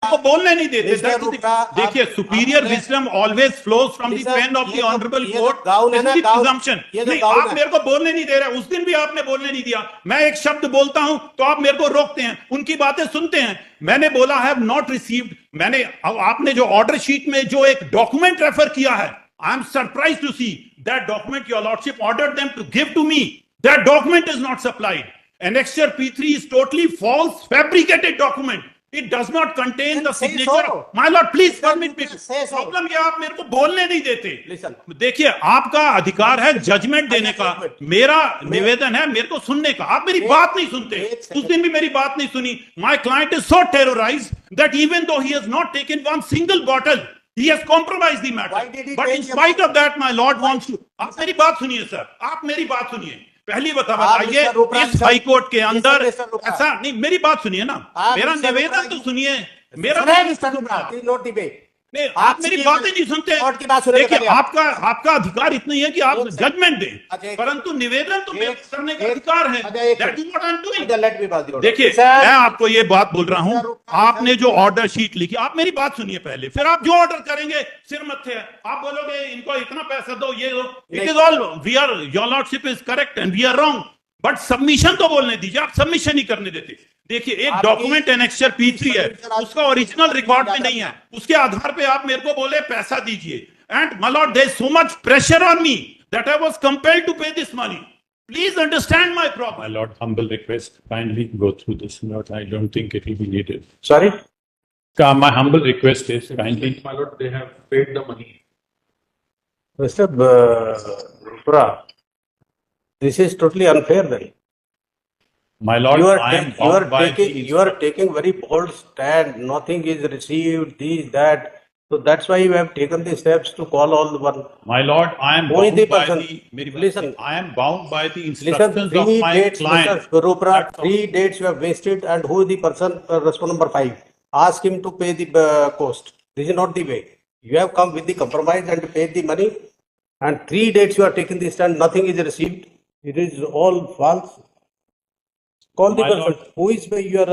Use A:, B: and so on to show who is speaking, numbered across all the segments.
A: को बोलने नहीं देते। देखिए, superior wisdom always flows from the pain of the honourable court, presumption. नहीं, आप मेरे को बोलने नहीं दे रहे। उस दिन भी आपने बोलने नहीं दिया। मैं एक शब्द बोलता हूं तो आप मेरे को रोकते हैं, उनकी बातें सुनते हैं। मैंने बोला हैव नॉट रिसीव्ड। मैंने आपने जो ऑर्डर शीट में जो एक डॉक्यूमेंट रेफर किया है, I am surprise to see that document your lordship ordered them to give to me. That document is not supplied. Annexure P3 is totally false, fabricated document. It does not contain the signature. My lord, please permit me. Problem ये आप मेरे को बोलने नहीं देते। देखिए, आपका अधिकार है जजमेंट देने का। मेरा निवेदन है मेरे को सुनने का। आप मेरी बात नहीं सुनते। उस दिन भी मेरी बात नहीं सुनी। My client is so terrorized that even though he has not taken one single bottle, he has compromised the matter. But in spite of that, my lord wants to. आप मेरी बात सुनिए सर। आप मेरी बात सुनिए। पहली बताइए, इस हाई कोर्ट के अंदर ऐसा नहीं। मेरी बात सुनिए ना, मेरा निवेदन तो सुनिए। मेरा नहीं, आप मेरी बातें नहीं सुनते। देखिए, आपका अधिकार इतना ही है कि आप जजमेंट दें, परंतु निवेदन तो मेरे करने का अधिकार है। That is what I'm doing. देखिए, मैं आपको ये बात बोल रहा हूं, आपने जो ऑर्डर शीट लिखी, आप मेरी बात सुनिए पहले, फिर आप जो ऑर्डर करेंगे सिर मत्थे है। आप बोलोगे इनको इतना पैसा दो, ये दो। It is all we are, your lordship is correct and we are wrong. But submission तो बोलने दीजिए। आप सबमिशन ही करने देते। देखिए, एक डॉक्यूमेंट एनेक्सचर P3 है, उसका ओरिजिनल रिकॉर्ड में नहीं है। उसके आधार पे आप मेरे को बोले पैसा दीजिए। And my lord, there is so much pressure on me that I was compelled to pay this money. Please understand my problem.
B: My lord, humble request, kindly go through this note. I don't think it will be needed.
C: Sorry?
B: My humble request is kindly.
D: My lord, they have paid the money.
C: Mr. Rooprah, this is totally unfair then.
B: My lord,
C: You
B: I am bound by
C: you are taking very bold stand. Nothing is received, this, that. So that's why you have taken the steps to call all the one.
B: My lord, I am
C: Who is
B: bound
C: the
B: by
C: person?
B: the.
C: Listen.
B: I am bound by the
C: Listen,
B: instructions of
C: 3
B: my
C: dates,
B: client.
C: Mr. Rooprah,
B: That's all.
C: 3 dates you have wasted, and who is the person, respond number 5? Ask him to pay the cost. This is not the way. You have come with the compromise and paid the money, and 3 dates you are taking the stand, nothing is received. It is all false. Call the
B: My
C: person.
B: lord.
C: Who is your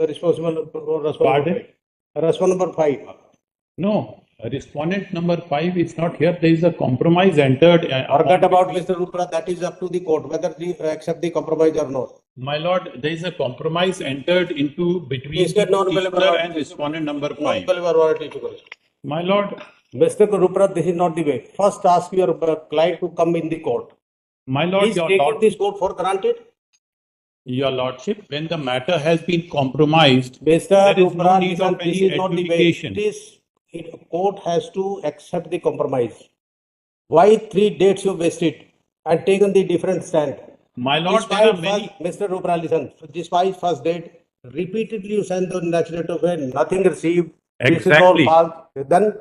C: responsible?
B: Pardon?
C: Respond number 5.
B: No, respondent number 5 is not here. There is a compromise entered.
C: Forget about Mr. Rooprah. That is up to the court whether they accept the compromise or not.
B: My lord, there is a compromise entered into between
C: Is there no
B: petitioner and respondent number 5. My lord,
C: Mr. Rooprah, this is not the way. First, ask your client to come in the court.
B: my lord,
C: He's taking this court for granted.
B: your lordship, when the matter has been compromised,
C: Mr.
B: there is no
C: Rooprah,
B: need
C: listen,
B: of
C: this
B: any
C: is not the way.
B: adjudication.
C: Court has to accept the compromise. Why 3 dates you wasted and taken the different stand?
B: My lord, there are many.
C: Mr. Rooprah, listen. Despite first date, repeatedly you send the legislative way, nothing received. This is all
B: Exactly.
C: false. Then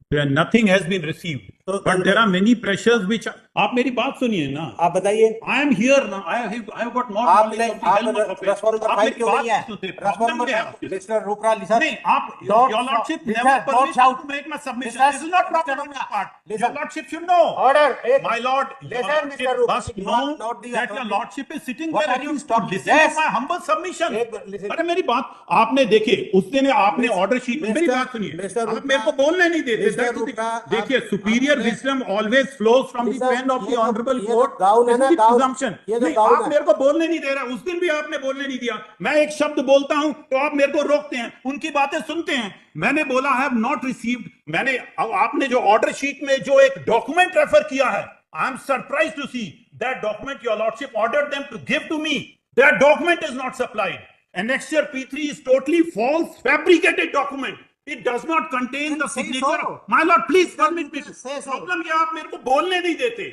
B: Nothing has been received. But there are many pressures which. आप मेरी बात सुनिए ना.
C: आप बताइए.
B: I am here now. I have got more knowledge of the helm of it.
C: Respond number 5 क्यों नहीं है? Respond number 5. Mr. Rooprah, listen.
B: नहीं, आप your lordship never permit to make my submission. This is not proper on my part. Your lordship should know.
C: Order.
B: My lord, your
C: Listen, Mr.
B: lordship
C: Rooprah,
B: must
C: you
B: know
C: are not the
B: that your
C: authority.
B: lordship is sitting
C: What
B: there
C: are
B: and
C: you
B: you
C: talking?
B: listen to
C: Yes.
B: my humble submission.
C: Listen.
B: अरे मेरी बात आपने देखी, उस दिन आपने order sheet में मेरी बात सुनिए.
C: Mr.
B: आप मेरे को बोलने नहीं देते.
C: Mr. Rooprah,
B: देखिए, superior wisdom always flows from the pen of the honorable court.
C: Gown है ना, गाउन. ये तो
B: नहीं,
C: गाउन
B: आप
C: है.
B: मेरे को बोलने नहीं दे रहे. उस दिन भी आपने बोलने नहीं दिया. मैं एक शब्द बोलता हूं तो आप मेरे को रोकते हैं, उनकी बातें सुनते हैं. मैंने बोला हैव नॉट रिसीव्ड. मैंने आपने जो ऑर्डर शीट में जो एक डॉक्यूमेंट रेफर किया है, I am surprise to see that document your lordship ordered them to give to me. That document is not supplied. Annexure P3 is totally false, fabricated document. It does not contain the signature. My lord, please permit me. Problem ये आप मेरे को बोलने नहीं देते.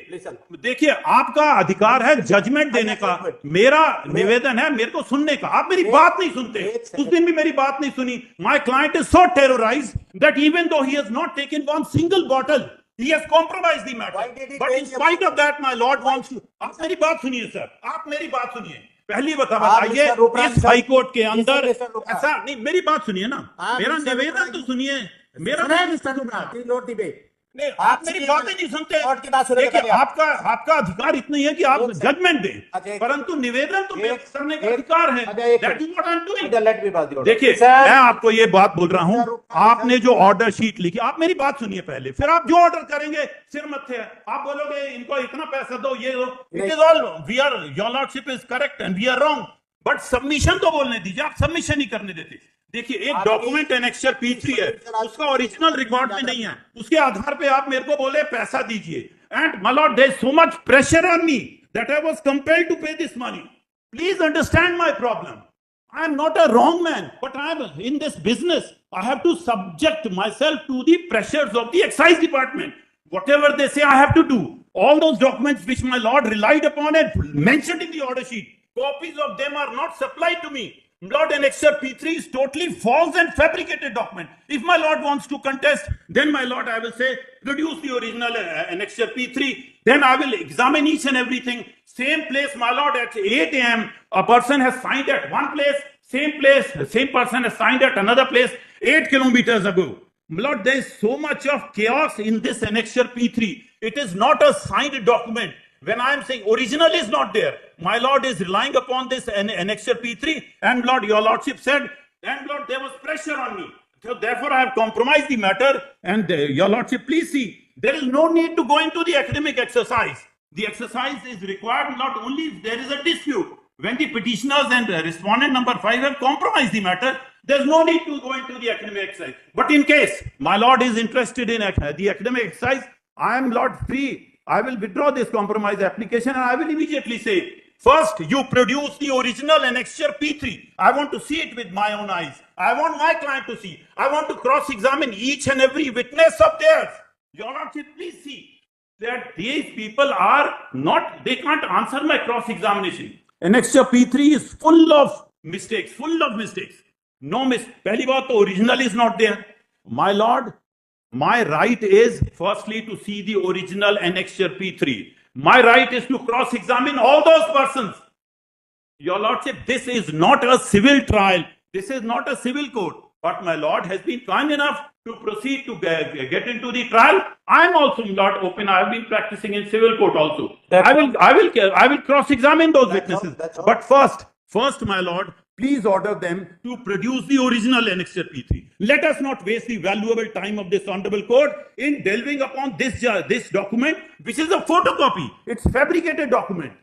B: देखिए, आपका अधिकार है जजमेंट देने का. मेरा निवेदन है मेरे को सुनने का. आप मेरी बात नहीं सुनते. उस दिन भी मेरी बात नहीं सुनी. My client is so terrorized that even though he has not taken one single bottle, he has compromised the matter. But in spite of that, my lord wants to. आप मेरी बात सुनिए सर. आप मेरी बात सुनिए. पहली बताइए, इस हाई कोर्ट के अंदर ऐसा नहीं. मेरी बात सुनिए ना. मेरा निवेदन तो सुनिए. मेरा नहीं, आप मेरी बातें नहीं सुनते।
C: कोर्ट की बात सुनने के
B: देखिए,
C: पहले
B: आपका अधिकार इतना ही है कि आप
C: एक सेकंड।
B: जजमेंट दें,
C: अच्छा, एक
B: परंतु निवेदन तो
C: एक-
B: करने का
C: एक-
B: अधिकार है।
C: अच्छा, एक
B: That is what I'm doing.
C: अच्छा, let me pass the order.
B: देखिए,
C: Sir,
B: मैं आपको ये बात बोल रहा हूं,
C: Sir, Rooprah,
B: आपने जो ऑर्डर शीट लिखी, आप मेरी बात सुनिए पहले, फिर आप जो ऑर्डर करेंगे सिर मत्थे है। आप बोलोगे इनको इतना पैसा दो, ये दो। It is all, we are, your lordship is correct and we are wrong, but submission तो बोलने दीजिए। आप सबमिशन ही करने देते। देखिए, एक डॉक्यूमेंट एनेक्सचर P3 है, उसका ओरिजिनल रिकॉर्ड में नहीं है, उसके आधार पे आप मेरे को बोले पैसा दीजिए। And my lord, there is so much pressure on me that I was compelled to pay this money. Please understand my problem. I am not a wrong man, but I am in this business. I have to subject myself to the pressures of the excise department. Whatever they say, I have to do. All those documents which my lord relied upon and mentioned in the order sheet, copies of them are not supplied to me. Lord, annexure P3 is totally false and fabricated document. If my lord wants to contest, then my lord, I will say, produce the original annexure P3. Then I will examine each and everything. Same place, my lord, at 8 a.m., a person has signed at one place, same person has signed at another place 8 kilometers ago. My lord, there is so much of chaos in this annexure P3. It is not a signed document. When I am saying original is not there, my lord is relying upon this annexure P3, and lord, your lordship said, and lord, there was pressure on me. So therefore, I have compromised the matter, and your lordship, please see, there is no need to go into the academic exercise. The exercise is required not only if there is a dispute. When the petitioners and respondent number 5 have compromised the matter, there's no need to go into the academic exercise. But in case my lord is interested in the academic exercise, I am lord free. I will withdraw this compromise application and I will immediately say, first, you produce the original annexure P3. I want to see it with my own eyes. I want my client to see. I want to cross-examine each and every witness of theirs. Your lordship, please see that these people are not, they can't answer my cross-examination. Annexure P3 is full of mistakes. No mistake. Pehli baat to original is not there. My lord, my right is firstly to see the original annexure P3. My right is to cross-examine all those persons. Your lordship, this is not a civil trial. This is not a civil court. But my lord has been kind enough to proceed to get into the trial. I am also not open. I have been practicing in civil court also. I will cross-examine those witnesses. But first, my lord, please order them to produce the original annexure P3. Let us not waste the valuable time of this honorable court in delving upon this document, which is a photocopy. It's fabricated document.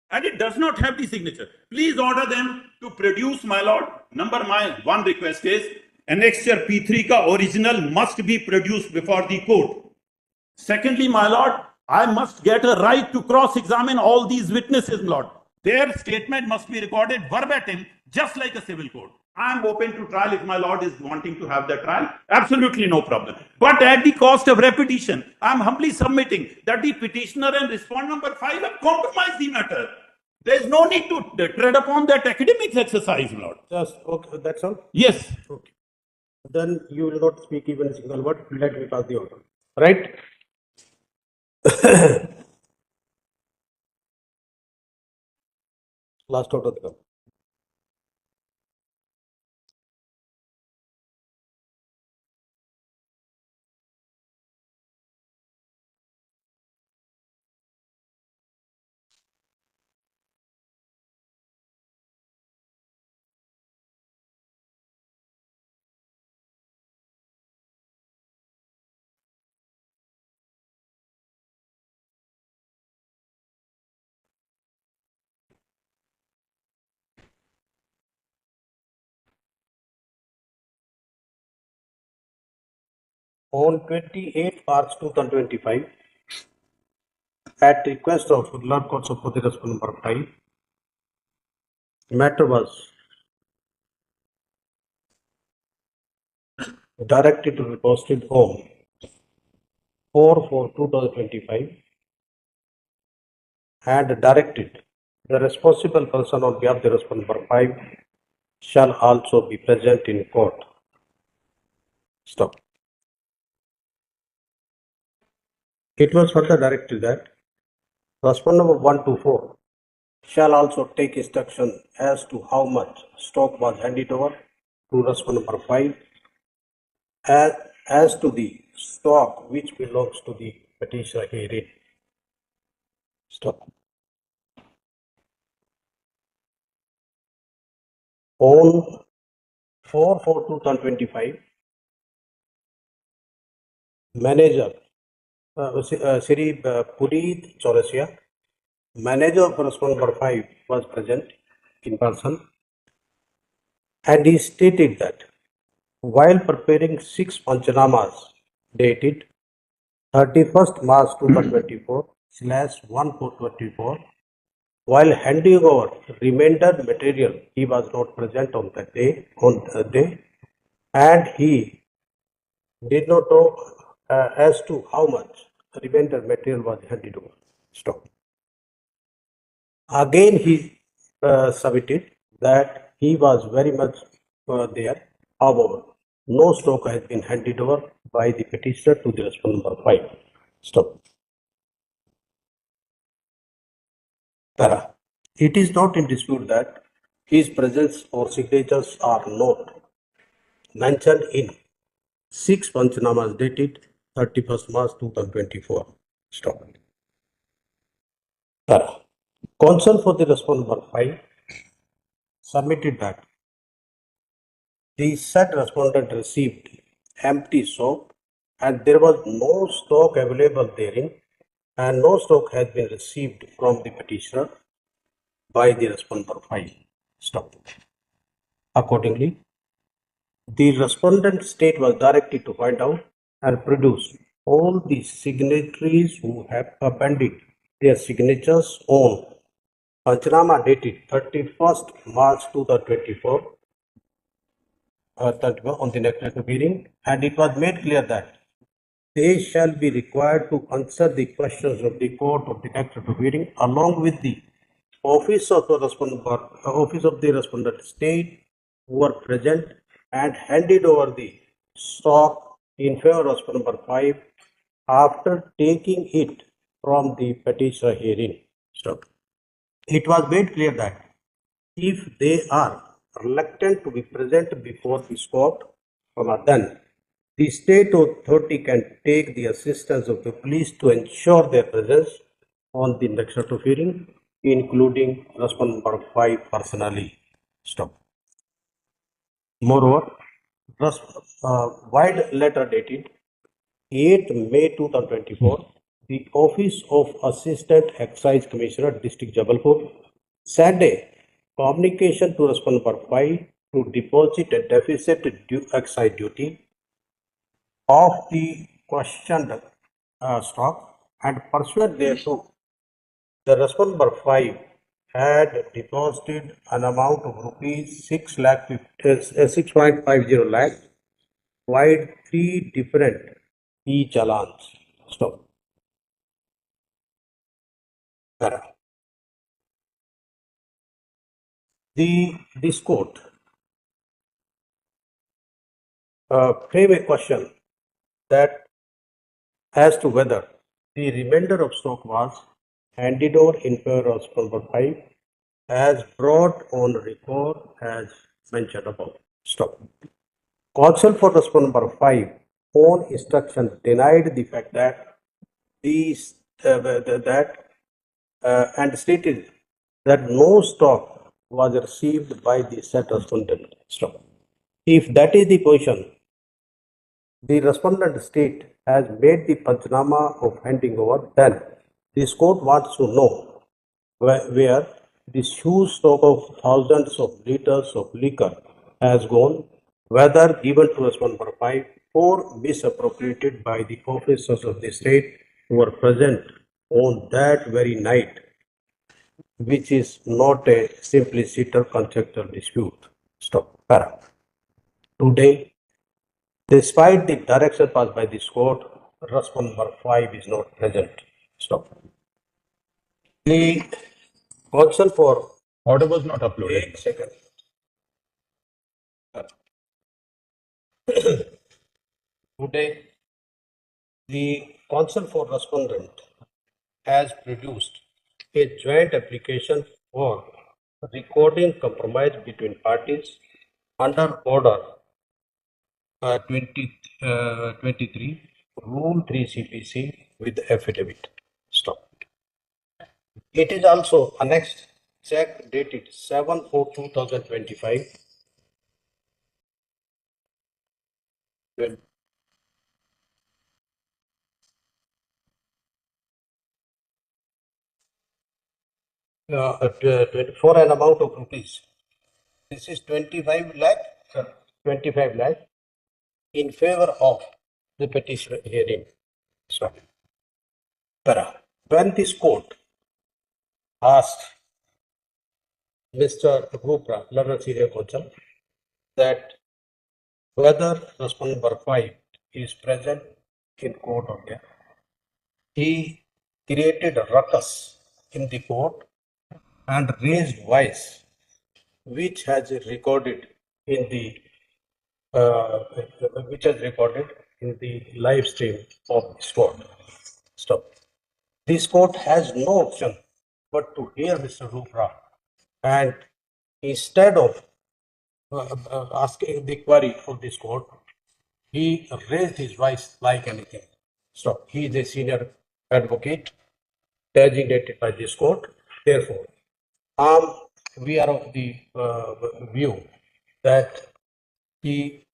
B: And it does not have the signature. Please order them to produce, my lord. My one request is, annexure P3 ka original must be produced before the court. Secondly, my lord, I must get a right to cross-examine all these witnesses, my lord. Their statement must be recorded verbatim, just like a civil court. I am open to trial if my lord is wanting to have the trial. Absolutely no problem. But at the cost of repetition, I am humbly submitting that the petitioner and respondent number 5 have compromised the matter. There is no need to tread upon that academic exercise, my lord.
C: just, okay, that's all?
B: Yes.
C: Okay. Then you will not speak even a single word. Let me pass the order. Right? Last order. On 28 March 2025, at request of Lord Courts of Appeal Respondent number 5, matter was directed to be posted home 4/4/2025 and directed the responsible person on behalf of the respondent number 5 shall also be present in court. Stop. It was further directed that respondent number 1 to 4 shall also take instruction as to how much stock was handed over to respondent number 5 as to the stock which belongs to the petitioner herein. Stop. On 4/4/2025, manager Sri Puneet Chaurasia, manager of correspondent number 5, was present in person, and he stated that while preparing 6 panchanamas dated 31st March 2024/1/4/24, while handing over remainder material, he was not present on that day, and he did not know as to how much remainder material was handed over. Stop. Again, he submitted that he was very much there. However, no stock has been handed over by the petitioner to the respondent number 5. Stop. Para. It is not in dispute that his presence or signatures are not mentioned in 6 panchanamas dated 31st March 2024. Stop. Para. Counsel for the respondent number 5 submitted that the said respondent received empty soap and there was no stock available therein, and no stock has been received from the petitioner by the respondent number 5. Stop. Accordingly, the respondent state was directed to find out and produce all the signatories who have appended their signatures on Panchanama dated 31st March 2024 on the next hearing, and it was made clear that they shall be required to answer the questions of the court of the next hearing along with the office of the respondent state who were present and handed over the stock in favor of respondent number 5 after taking it from the petitioner herein. Stop. It was made clear that if they are reluctant to be present before this court, then the state authority can take the assistance of the police to ensure their presence on the next set of hearing, including respondent number 5 personally. Stop. Moreover, wide letter dated 8 May 2024, the Office of Assistant Excise Commissioner, District Jabalpur, sent a communication to respondent number 5 to deposit a deficit excise duty of the questioned stock, and pursuant thereto, the respondent number 5 had deposited an amount of rupees 6.50 lakh, via 3 different e-challans. Stop. Para. This court frame a question that as to whether the remainder of stock was handed over in favor of respondent number 5 as brought on record as mentioned above. Stop. Counsel for respondent number 5 on instruction denied the fact that these and stated that no stock was received by the said respondent. Stop. If that is the position, the respondent state has made the Panchanama of handing over, then this court wants to know where this huge stock of thousands of liters of liquor has gone, whether given to respondent number 5 or misappropriated by the officers of the state who were present on that very night, which is not a simpliciter contractual dispute. Stop. Para. Today, despite the direction passed by this court, respondent number 5 is not present. Stop. The counsel for
A: Order was not uploaded.
C: 8 seconds. Today, the counsel for respondent has produced a joint application for recording compromise between parties under order 23 Rule 3 CPC with affidavit. Stop. It is also annexed, check dated 7/4/2025. For an amount of rupees. This is 25 lakh, 25 lakh in favor of the petitioner hearing. So, when this court asked Mr. Rooprah, learned senior counsel, that whether respondent number 5 is present in court or not, he created a ruckus in the court and raised voice, which has recorded in the live stream of this court. Stop. This court has no option but to hear Mr. Rooprah, and instead of asking the query of this court, he raised his voice like anything. Stop. He is a senior advocate designated by this court. Therefore, we are of the view that he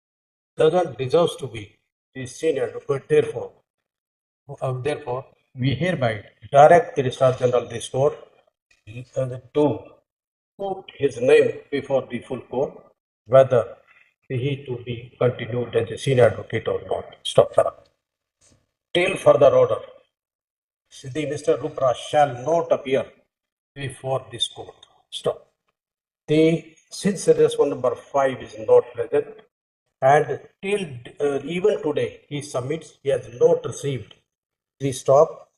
C: doesn't deserve to be the senior advocate. Therefore, we hereby direct the Registrar General of this court to put his name before the full court, whether he to be continued as a senior advocate or not. Stop. Till further order, the Mr. Rooprah shall not appear before this court. Stop. Since respondent number 5 is not present, and till even today he submits, he has not received the stop.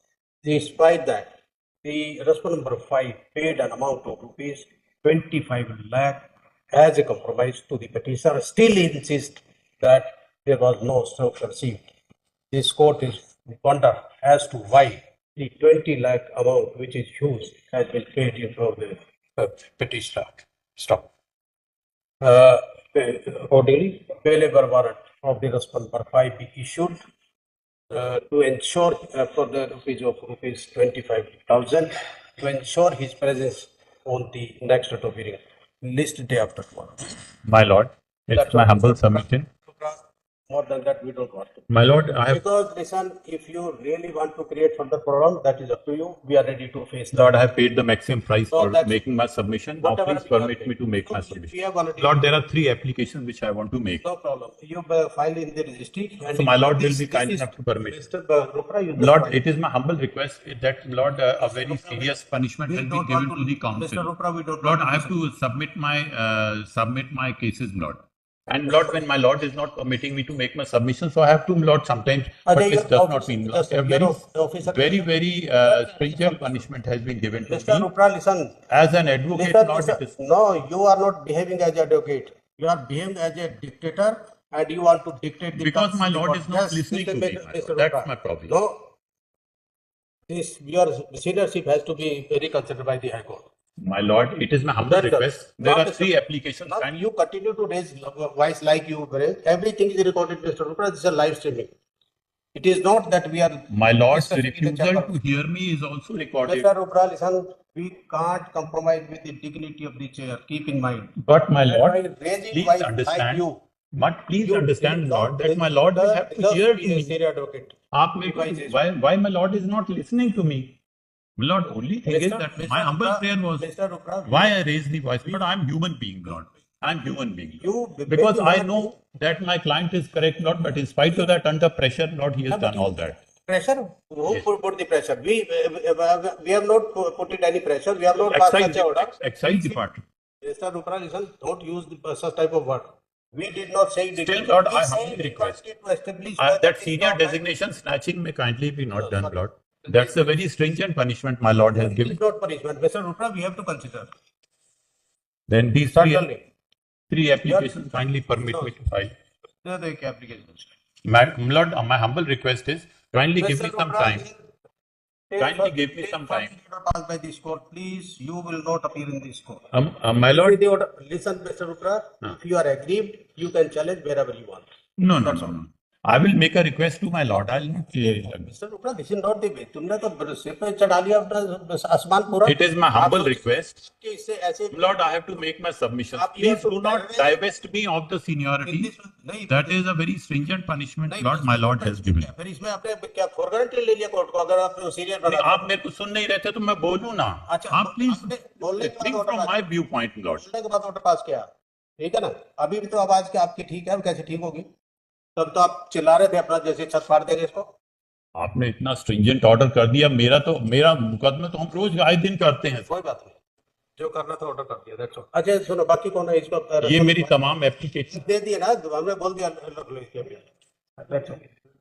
C: Despite that, the respondent number 5 paid an amount of rupees 25 lakh as a compromise to the petitioner. Still insists that there was no stop received. This court is wonder as to why the 20 lakh amount, which is huge, has been paid in for the petitioner. Stop. Accordingly, bailable warrant of the respondent number 5 be issued to ensure for the rupees 25,000 to ensure his presence on the next date of hearing, list day after tomorrow.
A: My lord, it's my humble submission.
C: More than that, we don't want to.
A: My lord, I have.
C: Because listen, if you really want to create further problem, that is up to you. We are ready to face that.
A: Lord, I have paid the maximum price
C: So
A: for
C: that's-
A: making my submission. Now
C: Whatever
A: please
C: we have
A: permit me
C: paid.
A: to make my
C: We
A: submission.
C: have already.
A: Lord, there are 3 applications which I want to make.
C: No problem. You file in the registry. And
A: So my lord will
C: this-
A: be
C: this
A: kind
C: is-
A: enough to permit.
C: Mr. Rooprah, you
A: Lord,
C: file.
A: it is my humble request that, Lord, a very serious punishment
C: We
A: will be
C: don't
A: given
C: want
A: to the
C: Mr.
A: council.
C: Rooprah, we don't
A: Lord,
C: want
A: I have to submit my cases, Lord. And Lord, when my Lord is not permitting me to make my submission, so I have to, Lord, sometimes. But
C: Ajay,
A: this
C: your
A: does not
C: officer-
A: mean,
C: yes,
A: a
C: your
A: very,
C: officer-
A: very stringent punishment has been given to
C: Mr.
A: me.
C: Rooprah, listen.
A: As an advocate, Lord, it is.
C: No, you are not behaving as an advocate. You are behaving as a dictator, and you want to dictate the
A: Because
C: terms
A: my
C: of the
A: Lord
C: court.
A: is not
C: Yes,
A: listening
C: Mr.
A: to me, my Lord. That's my problem.
C: No, your seniorship has to be reconsidered by the High Court.
A: My Lord, it is my humble
C: Done.
A: request. There
C: Not
A: are
C: a
A: 3
C: sub-
A: applications.
C: Now
A: And
C: you continue to raise voice like you raise. Everything is recorded, Mr. Rooprah. This is a live streaming. It is not that we are.
A: my Lord's
C: discussing in the
A: refusal
C: chamber.
A: to hear me is also recorded.
C: Mr. Rooprah, listen, we can't compromise with the dignity of the chair. Keep in mind.
A: But my
C: And
A: Lord,
C: by raising
A: please
C: voice
A: understand.
C: like you,
A: But please
C: you
A: understand,
C: did
A: Lord,
C: not
A: that my Lord will have to
C: deserve
A: hear
C: be
A: to
C: a
A: me.
C: senior advocate.
A: आप मेरे को- why my Lord is not listening to me? My Lord, only thing is that my humble
C: Rooprah,
A: prayer was
C: Mr. Rooprah,
A: why I raised the voice. But I'm human being, Lord. I'm human being.
C: You-
A: Because
C: maybe
A: I
C: one-
A: know that my client is correct, Lord. But in spite of that, under pressure, Lord, he has done all that.
C: Pressure? Who
A: Yes.
C: put the pressure? We have not put it any pressure. We have not passed such a order.
A: Excise department.
C: Mr. Rooprah, listen, don't use such type of word. We did not say it.
A: Still, Lord,
C: We
A: I
C: said
A: humbly
C: we
A: request.
C: wanted to establish whether
A: That
C: it is
A: senior
C: not
A: designation snatching may kindly be not done,
C: sorry.
A: Lord. That's a very stringent punishment my Lord has
C: It
A: given.
C: is not punishment. Mr. Rooprah, we have to consider.
A: Then these
C: Certainly.
A: 3 applications kindly permit me to file.
C: There are the applications.
A: My Lord, my humble request is kindly give me
C: Mr.
A: some
C: Rooprah,
A: time. Kindly give me
C: till
A: some
C: further
A: time.
C: order passed by this court, please, you will not appear in this court.
A: My Lord,
C: The order, listen, Mr. Rooprah, if you are aggrieved, you can challenge wherever you want.
A: no. I will make a request to my lord. I'll not.
C: Mister Rupra, this is not the way. तुमने तो सिर पे चढ़ा लिया अपना आसमान पूरा।
A: It is my humble request.
C: कि इससे ऐसे
A: Lord, I have to make my submission.
C: आप ये
A: Please
C: तो
A: do not
C: कर रहे हैं।
A: divest me of the seniority.
C: नहीं,
A: That is a very stringent punishment
C: नहीं,
A: Lord, my Lord has given.
C: फिर इसमें आपने क्या फॉर गारंटी ले लिया कोर्ट को? अगर आप सीनियर
A: नहीं,
C: बना
A: आप मेरे को सुन नहीं रहे थे तो मैं बोलूं ना।
C: अच्छा,
A: आप प्लीज
C: आपने बोलने के बाद
A: think
C: order
A: from
C: pass
A: my viewpoint, Lord.
C: बोलने के बाद ऑर्डर पास किया, ठीक है ना? अभी भी तो आवाज क्या आपकी ठीक है? अब कैसे ठीक होगी? तब तो आप चिल्ला रहे थे अपना जैसे छत फाड़ देंगे इसको।
A: आपने इतना स्ट्रिंजेंट ऑर्डर कर दिया। मेरा मुकदमे तो हम रोज आए दिन करते हैं।
C: कोई बात नहीं, जो करना था ऑर्डर कर दिया, दैट्स ऑल। अच्छा सुनो, बाकी कौन है इसको?
A: ये मेरी तमाम एप्लीकेशन
C: दे दिए ना, हमने बोल दिया रख लो इसके। That's all.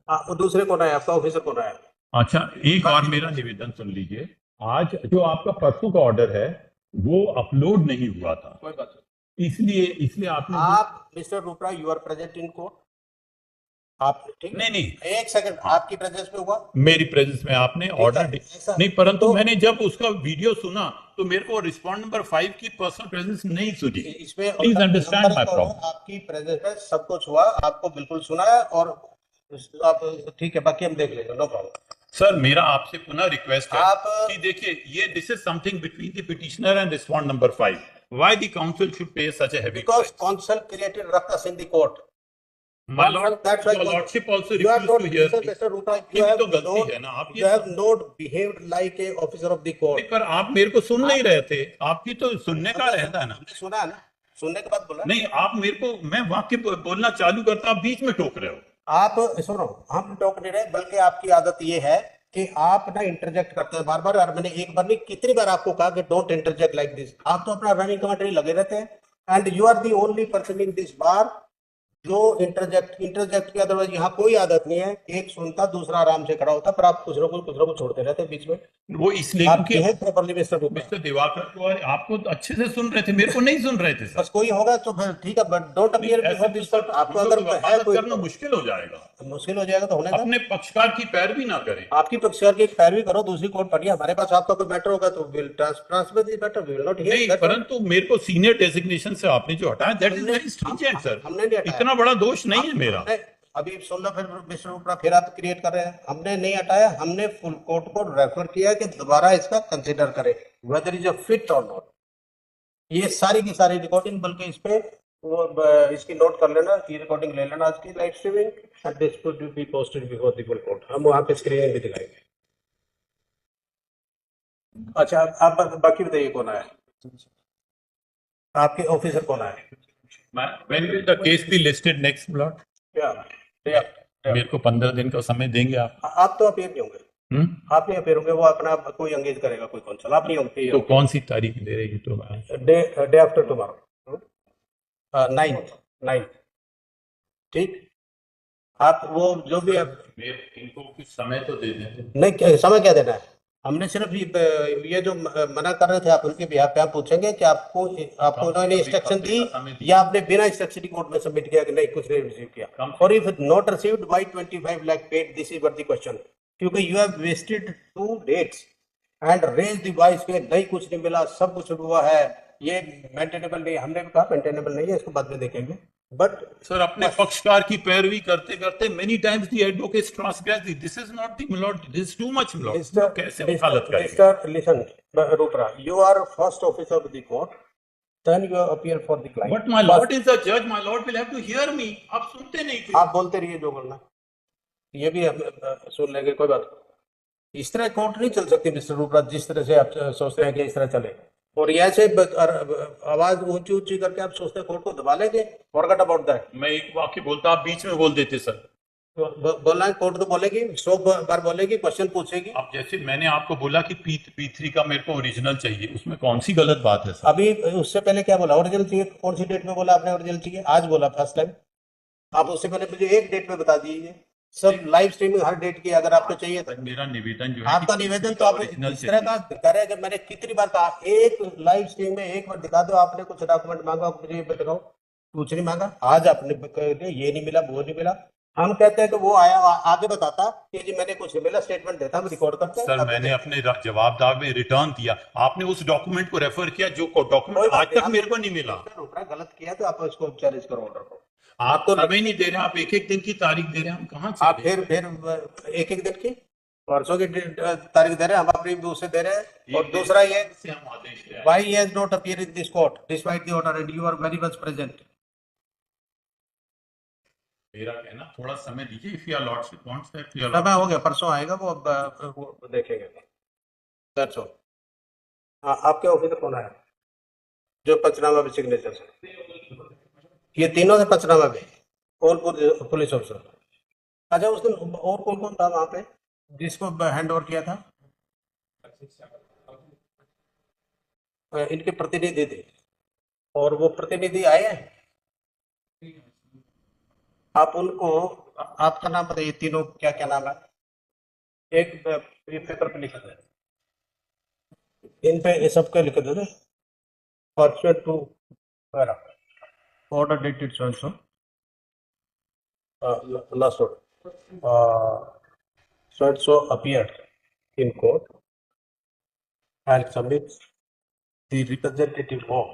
C: हाँ, वो दूसरे कौन है आपका? ऑफिसर कौन है?
A: अच्छा, एक और मेरा निवेदन सुन लीजिए। आज जो आपका परसों का ऑर्डर है वो अपलोड नहीं हुआ था,
C: कोई बात नहीं।
A: इसलिए आपने
C: आप mister Rupra, you are present in court. आप ठीक?
A: नहीं,
C: एक सेकंड, आपकी प्रेजेंस में हुआ?
A: मेरी प्रेजेंस में आपने ऑर्डर नहीं, परंतु मैंने जब उसका वीडियो सुना तो मेरे को रिस्पॉन्ड नंबर 5 की पर्सनल प्रेजेंस नहीं सुनी।
C: इसमें
A: प्लीज अंडरस्टैंड माय प्रॉब्लम।
C: आपकी प्रेजेंस में सब कुछ हुआ, आपको बिल्कुल सुना है और आप ठीक है, बाकी हम देख लेंगे, नो प्रॉब्लम।
A: सर, मेरा आपसे पुनः रिक्वेस्ट है
C: आप
A: कि देखिए, ये this is something between the petitioner and respond number 5। Why the council should pay such a heavy
C: because council created ruckus in the court.
A: My lord,
C: that's why
A: your lordship also
C: you have
A: refused
C: not,
A: to hear me.
C: Mr. Rooprah,
A: ये भी तो गलती है ना आपकी।
C: you have not behaved like a officer of the court।
A: पर आप मेरे को सुन नहीं रहे थे। आपकी तो सुनने का रहता है ना।
C: हमने सुना है ना, सुनने के बाद बोला
A: नहीं, आप मेरे को, मैं वाक्य बोलना चालू करता, आप बीच में टोक रहे हो।
C: आप सुनो, हम टोक नहीं रहे, बल्कि आपकी आदत ये है कि आप ना इंटरजेक्ट करते हैं बार बार। और मैंने एक बार नहीं, कितनी बार आपको कहा कि डोंट इंटरजेक्ट लाइक दिस। आप तो अपना रनिंग कमेंट्री लगे रहते हैं and you are the only person in this bar जो इंटरजेक्ट की। अदरवाइज यहाँ कोई आदत नहीं है, एक सुनता दूसरा आराम से खड़ा होता, पर आप कुछ ना कुछ छोड़ते रहते हैं बीच में।
A: वो इसलिए
C: आप
A: क्योंकि
C: है प्रॉपर्ली मिस्टर
A: मिस्टर दिवाकर को आपको तो अच्छे से सुन रहे थे, मेरे को नहीं सुन रहे थे सर।
C: बस कोई होगा तो फिर ठीक है, but don't appear before this court. आपको अगर है कोई
A: करना मुश्किल हो जाएगा,
C: मुश्किल हो जाएगा तो होने का।
A: अपने पक्षकार की पैरवी ना करें।
C: आपकी पक्षकार की पैरवी करो, दूसरी कोर्ट पढ़िए। हमारे पास आपका कोई मैटर होगा तो will transfer this matter, we will not
A: नहीं,
C: हियर।
A: परंतु मेरे को सीनियर डेजिग्नेशन से आपने जो हटाया, that is very stringent sir.
C: हमने नहीं हटाया।
A: इतना बड़ा दोष नहीं है मेरा।
C: अभी सुन लो, फिर मिस्टर रूपरा फिर आप क्रिएट कर रहे हैं। हमने नहीं हटाया, हमने फुल कोर्ट को रेफर किया कि दोबारा इसका कंसीडर करें वेदर इज अ फिट और नॉट। ये सारी की सारी रिकॉर्डिंग, बल्कि इस पे इसकी नोट कर लेना, ये रिकॉर्डिंग ले लेना आज की live streaming, and this will be posted before the full court. हम वहां पे स्क्रीनिंग भी दिखाएंगे। अच्छा, आप बाकी बताइए कौन आया? आपके ऑफिसर कौन आए?
A: When will the case be listed next, Lord?
C: क्या
A: मेरे को 15 दिन का समय देंगे आप?
C: तो अपीयर नहीं होंगे। आप नहीं अपीयर होंगे, वो अपना कोई एंगेज करेगा, कोई कौंसल। आप नहीं होंगे।
A: तो कौन सी तारीख दे रही है? तो
C: डे आफ्टर टुमारो, 9th। ठीक, आप वो जो भी आप
A: इनको कुछ समय तो दे दें।
C: नहीं, समय क्या देना है? हमने सिर्फ ये जो मना कर रहे थे आप उनके बिहाफ पे आप पूछेंगे कि आपको उन्होंने इंस्ट्रक्शन दी या आपने बिना इंस्ट्रक्शन कोर्ट में सबमिट किया कि नहीं, कुछ नहीं रिसीव किया। और if not received why 25 lakh paid, this is what the question. क्योंकि you have wasted 2 dates and raise the voice के नहीं, कुछ नहीं मिला, सब कुछ हुआ है, ये मेंटेनेबल नहीं। हमने भी कहा मेंटेनेबल नहीं है, इसको बाद में देखेंगे। बट
A: सर, अपने पक्षकार की पैरवी करते करते many times the advocates transgress this is not the milord, this is too much milord. कैसे वकालत करेंगे?
C: Mister listen Rupara, you are first officer of the court, then you appear for the client.
A: But my lord is a जज, my lord will have to hear me. आप सुनते नहीं थे।
C: आप बोलते रहिए जो बोलना, ये भी हम सुन लेंगे, कोई बात नहीं। इस तरह कोर्ट नहीं चल सकती मिस्टर रूपरा, जिस तरह से आप सोचते हैं कि इस तरह चले। और ऐसे आवाज ऊंची ऊंची करके आप सोचते हैं कोर्ट को दबा लेंगे। Forget about that.
A: मैं एक वाक्य बोलता, आप बीच में बोल देते सर।
C: बोलना है, कोर्ट तो बोलेगी, 100 बार बोलेगी, क्वेश्चन पूछेगी।
A: अब जैसे मैंने आपको बोला कि P3 का मेरे को ओरिजिनल चाहिए, उसमें कौन सी गलत बात है सर?
C: अभी उससे पहले क्या बोला? ओरिजिनल चाहिए। कौन सी डेट में बोला आपने ओरिजिनल चाहिए? आज बोला फर्स्ट टाइम। आप उससे पहले मुझे एक डेट में बता दीजिए। सब लाइव स्ट्रीमिंग हर डेट की अगर आपको चाहिए तो।
A: मेरा निवेदन जो है,
C: आपका निवेदन तो आप इस तरह का करे कि मैंने कितनी बार कहा, एक लाइव स्ट्रीम में एक बार दिखा दो। आपने कुछ डॉक्यूमेंट मांगा, मुझे दिखाओ, कुछ नहीं मांगा। आज आपने ये नहीं मिला, वो नहीं मिला। हम कहते हैं कि वो आया आगे बताता कि जी मैंने कुछ नहीं मिला, स्टेटमेंट देता, हम रिकॉर्ड करते हैं।
A: सर, मैंने अपने जवाब में रिटर्न दिया, आपने उस डॉक्यूमेंट को रेफर किया जो डॉक्यूमेंट आज तक मेरे को नहीं मिला।
C: गलत किया तो आप इसको चैलेंज करो ऑर्डर को।
B: आप तो समय नहीं दे रहे, आप एक एक दिन की तारीख दे रहे हैं, हम कहाँ से
C: आप
B: दें?
C: फिर एक एक दिन की परसों की तारीख दे रहे हैं, हम अपनी उसे दे रहे हैं। और दूसरा ये,
B: से हम आदेश ले आए।
C: why he has not appeared in this court despite the order and you are very much present?
B: मेरा कहना थोड़ा समय दीजिए, if your lordship wants that
C: समय हो गया, परसों आएगा वो देखेंगे। That's all. हाँ, आपके ऑफिस में कौन है जो पंचनामा पे सिग्नेचर है? ये तीनों से पंचनामा पे और पुलिस ऑफिसर। अच्छा, उस दिन और कौन कौन था वहां पे जिसको हैंड ओवर किया था? इनके प्रतिनिधि थे और वो प्रतिनिधि आए हैं। आप उनको, आपका नाम बताइए, तीनों क्या क्या नाम है? एक पेपर पे लिखा था, इन पे सबके लिख दो, pursuant to order dated so and so, last order, so and so appeared in court and submits the representative of